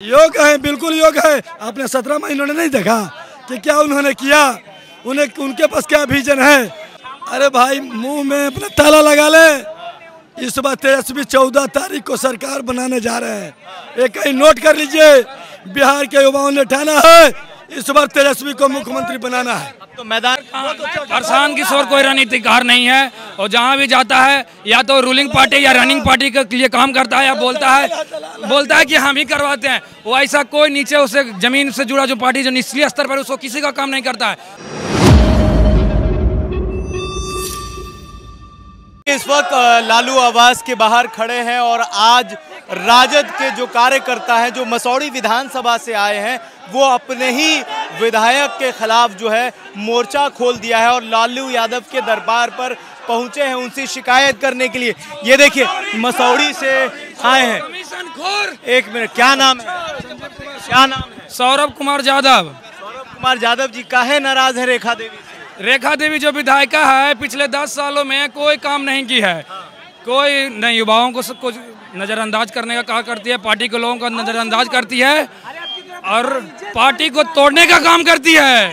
योग्य है, बिल्कुल योग्य है। आपने 17 महीनों ने नहीं देखा कि क्या उन्होंने किया, उनके पास क्या विजन है। अरे भाई मुंह में अपना ताला लगा ले। इस बार तेजस्वी 14 तारीख को सरकार बनाने जा रहे हैं। एक कहीं नोट कर लीजिए, बिहार के युवाओं ने ठाना है इस बार तेजस्वी को मुख्यमंत्री बनाना है। तो मैदान प्रशांत किशोर कोई रणनीतिकार नहीं है और जहाँ भी जाता है या तो रूलिंग पार्टी या रनिंग पार्टी के लिए काम करता है या बोलता है कि हम ही करवाते हैं। वो ऐसा कोई नीचे उसे जमीन से जुड़ा जो पार्टी जो निचले स्तर पर उसको किसी का काम नहीं करता है। इस वक्त लालू आवास के बाहर खड़े हैं और आज राजद के जो कार्यकर्ता हैं जो मसौड़ी विधानसभा से आए हैं वो अपने ही विधायक के खिलाफ जो है मोर्चा खोल दिया है और लालू यादव के दरबार पर पहुंचे हैं उनसे शिकायत करने के लिए। ये देखिए मसौड़ी से आए हैं। एक मिनट, क्या नाम है? सौरभ कुमार यादव। सौरभ कुमार यादव जी काहे नाराज है रेखा देवी से? रेखा देवी जो विधायिका है पिछले 10 सालों में कोई काम नहीं की है। कोई नहीं, युवाओं को सबको नज़रअंदाज करने का काम करती है, पार्टी के लोगों का नज़रअंदाज करती है और पार्टी को तोड़ने का काम करती है।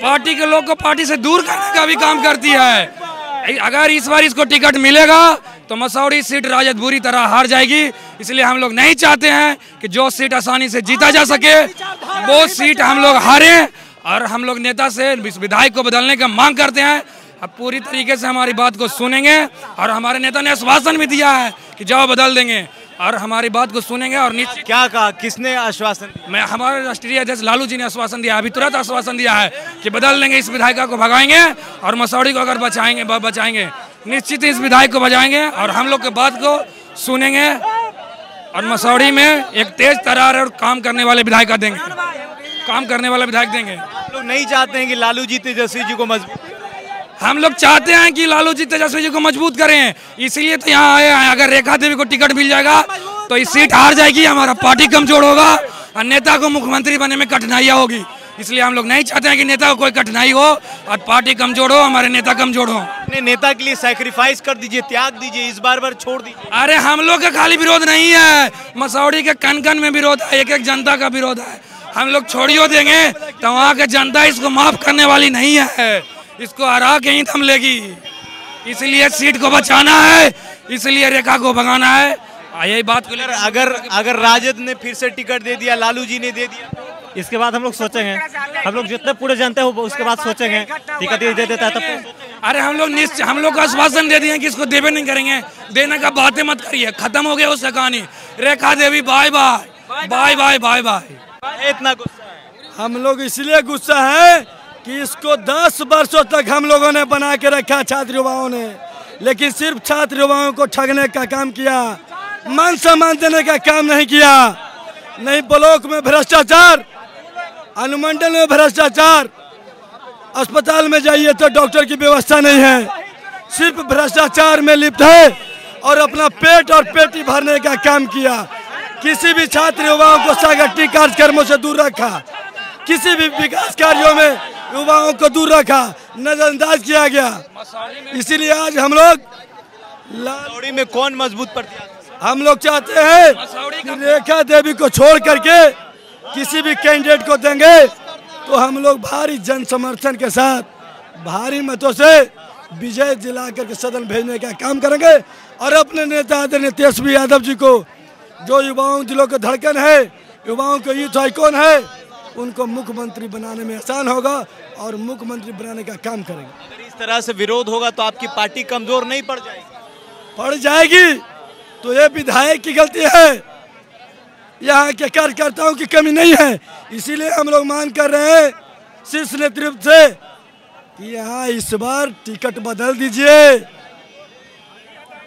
पार्टी के लोगों को पार्टी से दूर करने का भी काम करती है। अगर इस बार इसको टिकट मिलेगा तो मसौड़ी सीट राजद बुरी तरह हार जाएगी। इसलिए हम लोग नहीं चाहते हैं कि जो सीट आसानी से जीता जा सके वो सीट हम लोग हारें और हम लोग नेता से इस विधायक को बदलने का मांग करते हैं। अब पूरी तरीके से हमारी बात को सुनेंगे और हमारे नेता ने आश्वासन भी दिया है कि जाओ बदल देंगे और हमारी बात को सुनेंगे। और क्या कहा, किसने आश्वासन दिया? हमारे राष्ट्रीय अध्यक्ष लालू जी ने आश्वासन दिया, अभी तुरंत आश्वासन दिया है कि बदल देंगे, इस विधायिका को भगाएंगे और मसौड़ी को अगर बचाएंगे निश्चित इस विधायक को बचाएंगे और हम लोग के बात को सुनेंगे और मसौड़ी में एक तेज तर्रार और काम करने वाले विधायक देंगे, काम करने वाला विधायक देंगे। आप लोग नहीं चाहते हैं कि लालू जी तेजस्वी जी को मजबूत? हम लोग चाहते हैं कि लालू जी तेजस्वी जी को मजबूत करें, इसलिए तो यहाँ आए हैं। अगर रेखा देवी को टिकट मिल जाएगा तो इस सीट हार जाएगी, हमारा पार्टी कमजोर होगा और नेता को मुख्यमंत्री बनने में कठिनाइयाँ होगी। इसलिए हम लोग नहीं चाहते हैं कि नेता को कोई कठिनाई हो और पार्टी कमजोर हो, हमारे नेता कमजोर हो। अपने नेता के लिए सैक्रिफाइस कर दीजिए, त्याग दीजिए, इस बार छोड़ दीजिए। अरे हम लोग का खाली विरोध नहीं है, मसौड़ी के कन कन में विरोध है, एक जनता का विरोध है। हम लोग छोड़ियो देंगे तो वहाँ के जनता इसको माफ करने वाली नहीं है, इसको हरा के ही दम लेगी। इसलिए सीट को बचाना है, इसलिए रेखा को भगाना है। यही बात को अगर राजद ने फिर से टिकट दे दिया, लालू जी ने दे दिया, इसके बाद हम लोग सोचेंगे। हम लोग जितने पूरे जनता है उसके बाद सोचेंगे, टिकट दे देता है तब। अरे हम लोग को आश्वासन दे दिए कि इसको देवे नहीं करेंगे, देने का बातें मत करिए, खत्म हो गया उससे कहानी। Rekha Devi bye bye bye bye bye bye. इतना गुस्सा है? हम लोग इसलिए गुस्सा है कि इसको 10 वर्षों तक हम लोगों ने बना के रखा छात्र युवाओं ने, लेकिन सिर्फ छात्र युवाओं को ठगने का काम किया, मान सम्मान देने का काम नहीं किया। नहीं ब्लॉक में भ्रष्टाचार, अनुमंडल में भ्रष्टाचार, अस्पताल में जाइए तो डॉक्टर की व्यवस्था नहीं है, सिर्फ भ्रष्टाचार में लिप्त है और अपना पेट और पेटी भरने का काम किया। किसी भी छात्र युवाओं को संगठित कार्यक्रमों से दूर रखा, किसी भी विकास कार्यों में युवाओं को दूर रखा, नजरअंदाज किया गया। इसीलिए आज हम लोग मसौड़ी में कौन मजबूत प्रत्याशी? हम लोग चाहते हैं कि रेखा देवी को छोड़ करके किसी भी कैंडिडेट को देंगे तो हम लोग भारी जन समर्थन के साथ भारी मतों से विजय दिला करके सदन भेजने का काम करेंगे और अपने नेता आदरणीय तेजस्वी यादव जी को, जो युवाओं दिलों के धड़कन है, युवाओं के यूथ आइकॉन है, उनको मुख्यमंत्री बनाने में आसान होगा और मुख्यमंत्री बनाने का काम करेंगे। अगर इस तरह से विरोध होगा तो आपकी पार्टी कमजोर नहीं पड़ जाएगी? पड़ जाएगी। तो ये विधायक की गलती है, यहाँ के कार्यकर्ताओं की कमी नहीं है। इसीलिए हम लोग मांग कर रहे हैं शीर्ष नेतृत्व से कि यहाँ इस बार टिकट बदल दीजिए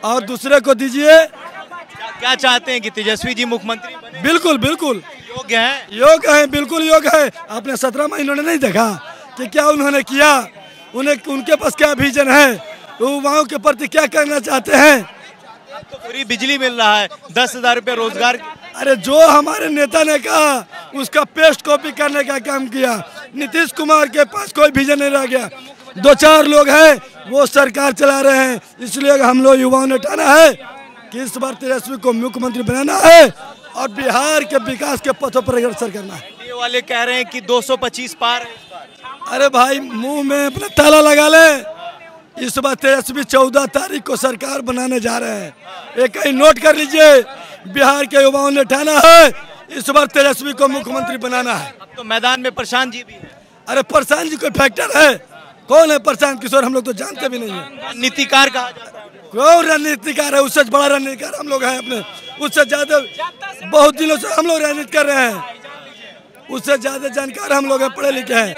और दूसरे को दीजिए। क्या चाहते हैं कि तेजस्वी जी मुख्यमंत्री बने? बिल्कुल बिल्कुल योग्य है, योग्य है, बिल्कुल योग्य है। आपने 17 महीनों ने नहीं देखा कि क्या उन्होंने किया, उनके पास क्या विजन है, युवाओं के प्रति क्या करना चाहते हैं। तो फ्री बिजली मिल रहा है, 10,000 रुपये रोजगार। अरे जो हमारे नेता ने कहा उसका पेस्ट कॉपी करने का काम किया। नीतीश कुमार के पास कोई विजन नहीं रह गया, 2-4 लोग हैं वो सरकार चला रहे हैं। इसलिए हम लोग युवाओं ने ठाना है कि इस बार तेजस्वी को मुख्यमंत्री बनाना है और बिहार के विकास के पथों पर अग्रसर करना है। ये वाले कह रहे हैं कि 225 पार है इस बार। अरे भाई मुंह में अपना ताला लगा ले। इस बार तेजस्वी 14 तारीख को सरकार बनाने जा रहे हैं। एक कहीं नोट कर लीजिए, बिहार के युवाओं ने ठाना है इस बार तेजस्वी को मुख्यमंत्री बनाना है। अब तो मैदान में प्रशांत जी भी हैं। अरे प्रशांत जी कोई फैक्टर है? कौन है प्रशांत किशोर? हम लोग तो जानते भी नहीं है। नीतिकार कहा जाता है। कौन रणनीतिकार है? उससे बड़ा रणनीतिकार हम लोग हैं अपने, उससे ज्यादा बहुत दिनों से हम लोग राजनीति कर रहे हैं, उससे ज्यादा जानकार हम लोग हैं, पढ़े लिखे हैं।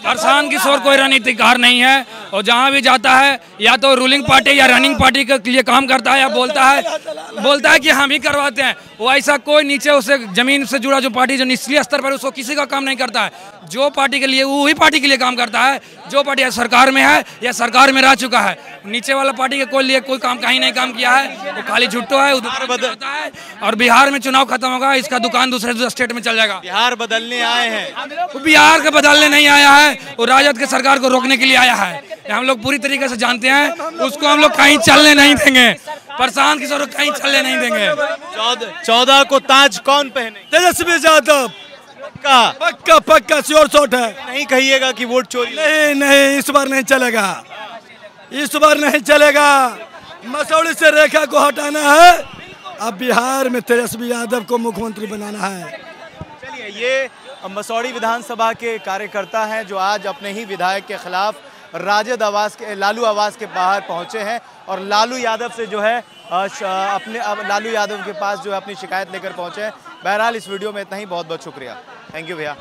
प्रशांत किशोर कोई रणनीतिकार नहीं है और जहाँ भी जाता है या तो रूलिंग पार्टी या रनिंग पार्टी के लिए काम करता है या बोलता है कि हम ही करवाते हैं। वो ऐसा कोई नीचे उसे जमीन से जुड़ा जो पार्टी जो निचले स्तर पर उसको किसी का काम नहीं करता है। जो पार्टी के लिए वही पार्टी के लिए काम करता है, जो पार्टी सरकार में है या सरकार में रह चुका है। नीचे वाला पार्टी के लिए कोई काम कहीं नहीं काम किया है, वो खाली झुट्टो है, उधर बदलता है। और बिहार में चुनाव खत्म होगा, इसका दुकान दूसरे स्टेट में चल जाएगा। बिहार बदलने आए हैं। वो बिहार के बदलने नहीं आया है, वो राजद के सरकार को रोकने के लिए आया है। हम लोग पूरी तरीके से जानते हैं, उसको हम लोग कहीं चलने नहीं देंगे। प्रशांत किशोर कहीं चलने नहीं देंगे। 14 को ताज कौन पहने? तेजस्वी यादव। पक्का पक्का श्योर शॉट है। नहीं कहिएगा कि वोट चोरी। नहीं इस बार नहीं चलेगा, इस बार नहीं चलेगा। मसौड़ी से रेखा को हटाना है, अब बिहार में तेजस्वी यादव को मुख्यमंत्री बनाना है। चलिए, ये मसौड़ी विधानसभा के कार्यकर्ता हैं जो आज अपने ही विधायक के खिलाफ राजद आवास के लालू आवास के बाहर पहुंचे हैं और लालू यादव से जो है लालू यादव के पास जो है अपनी शिकायत लेकर पहुंचे हैं। बहरहाल इस वीडियो में इतना ही। बहुत बहुत शुक्रिया। थैंक यू भैया।